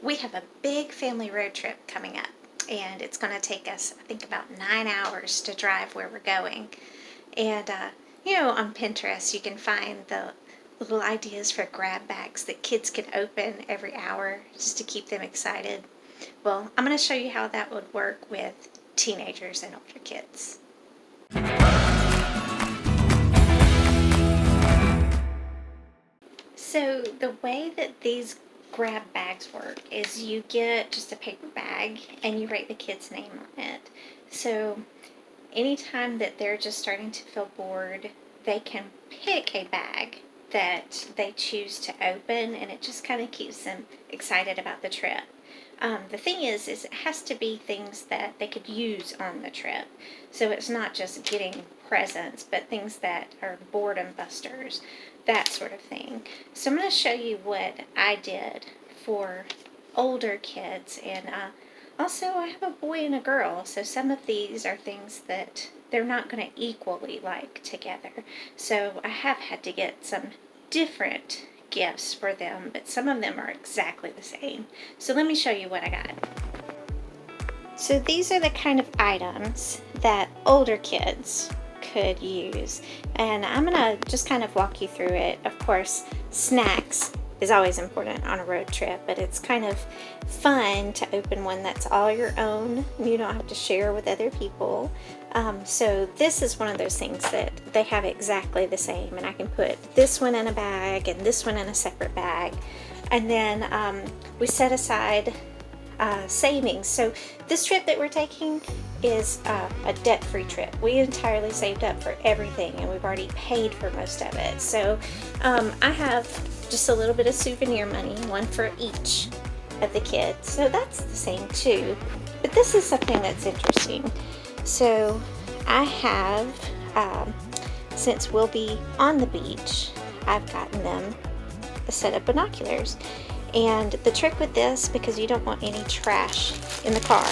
we have a big family road trip coming up, and it's going to take us, I think, about 9 hours to drive where we're going. And, on Pinterest, you can find the little ideas for grab bags that kids can open every hour just to keep them excited. Well, I'm going to show you how that would work with teenagers and older kids. So the way that these grab bags work is you get just a paper bag and you write the kid's name on it. So anytime that they're just starting to feel bored, they can pick a bag that they choose to open, and it just kind of keeps them excited about the trip. The thing is it has to be things that they could use on the trip. So it's not just getting presents, but things that are boredom busters, that sort of thing. So I'm going to show you what I did for older kids, and also I have a boy and a girl, so some of these are things that they're not going to equally like together. So I have had to get some different gifts for them, but some of them are exactly the same. So let me show you what I got. So these are the kind of items that older kids could use, and I'm gonna just kind of walk you through it. Of course, snacks is always important on a road trip, but it's kind of fun to open one that's all your own. You don't have to share with other people. So this is one of those things that they have exactly the same, and I can put this one in a bag and this one in a separate bag. And then we set aside savings. So this trip that we're taking is a debt-free trip. We entirely saved up for everything, and we've already paid for most of it. So I have just a little bit of souvenir money, one for each of the kids. So that's the same too. But this is something that's interesting. So I have, since we'll be on the beach, I've gotten them a set of binoculars. And the trick with this, because you don't want any trash in the car,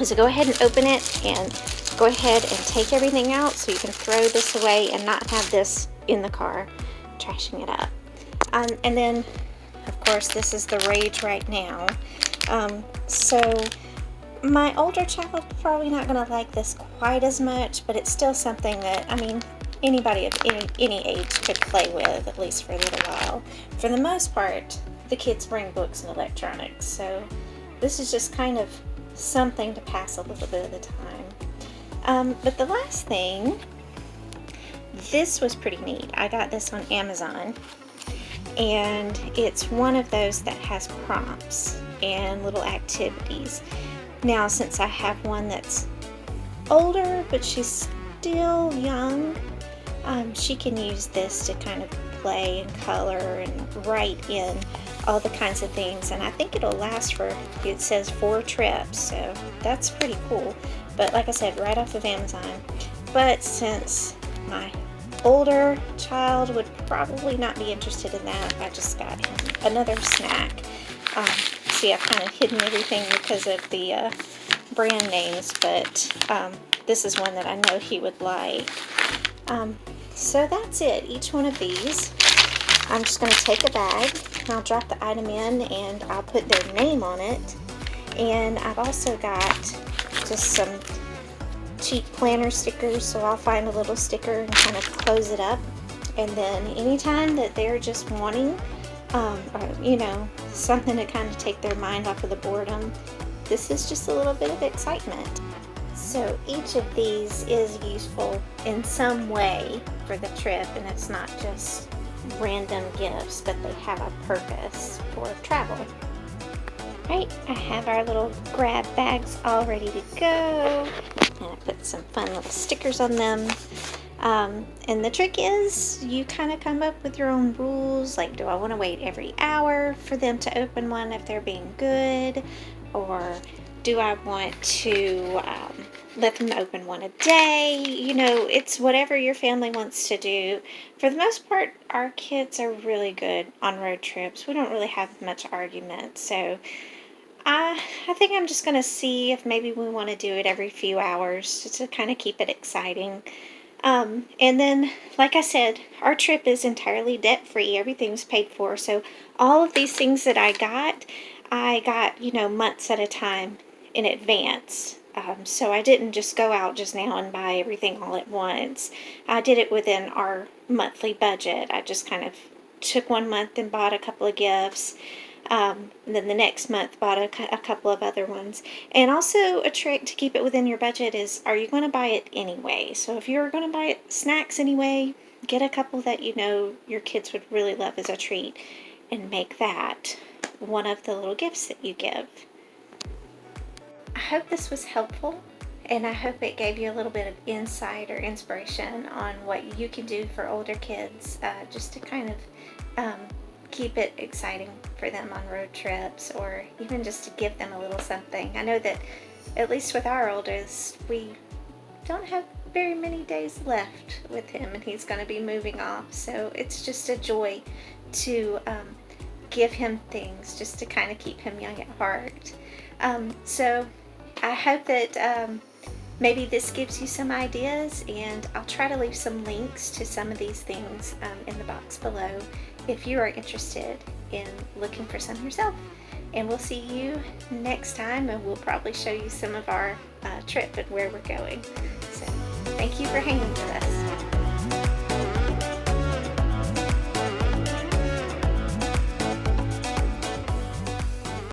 is to go ahead and open it and go ahead and take everything out so you can throw this away and not have this in the car trashing it up. And then, of course, this is the rage right now. So my older child probably not going to like this quite as much, but it's still something that, anybody of any age could play with, at least for a little while. For the most part, the kids bring books and electronics, so this is just kind of something to pass a little bit of the time. But the last thing, this was pretty neat. I got this on Amazon, and it's one of those that has prompts and little activities. Now, since I have one that's older, but she's still young, she can use this to kind of play and color and write in all the kinds of things, and I think it'll last for, it says 4 trips, so that's pretty cool. But like I said, right off of Amazon. But since my older child would probably not be interested in that, I just got him another snack. See, I've kind of hidden everything because of the brand names, but this is one that I know he would like. So that's it. Each one of these, I'm just going to take a bag, I'll drop the item in, and I'll put their name on it. And I've also got just some cheap planner stickers, so I'll find a little sticker and kind of close it up. And then anytime that they're just wanting, something to kind of take their mind off of the boredom, this is just a little bit of excitement. So each of these is useful in some way for the trip, and it's not just random gifts, but they have a purpose for travel. Right, I have our little grab bags all ready to go, and I put some fun little stickers on them. And the trick is you kind of come up with your own rules, like, do I want to wait every hour for them to open one if they're being good, or do I want to let them open one a day? It's whatever your family wants to do. For the most part, our kids are really good on road trips. We don't really have much argument, so I think I'm just going to see if maybe we want to do it every few hours just to kind of keep it exciting. And then, like I said, our trip is entirely debt-free. Everything's paid for. So all of these things that I got, I got, months at a time in advance. So I didn't just go out just now and buy everything all at once. I did it within our monthly budget. I just kind of took 1 month and bought a couple of gifts. And then the next month bought a couple of other ones. And also a trick to keep it within your budget is, are you going to buy it anyway? So if you're going to buy snacks anyway, get a couple that you know your kids would really love as a treat and make that one of the little gifts that you give. I hope this was helpful, and I hope it gave you a little bit of insight or inspiration on what you can do for older kids, just to kind of keep it exciting for them on road trips, or even just to give them a little something. I know that at least with our oldest, we don't have very many days left with him, and he's going to be moving off, so it's just a joy to give him things just to kind of keep him young at heart. So I hope that maybe this gives you some ideas, and I'll try to leave some links to some of these things in the box below if you are interested in looking for some yourself. And we'll see you next time, and we'll probably show you some of our trip and where we're going. So thank you for hanging with us.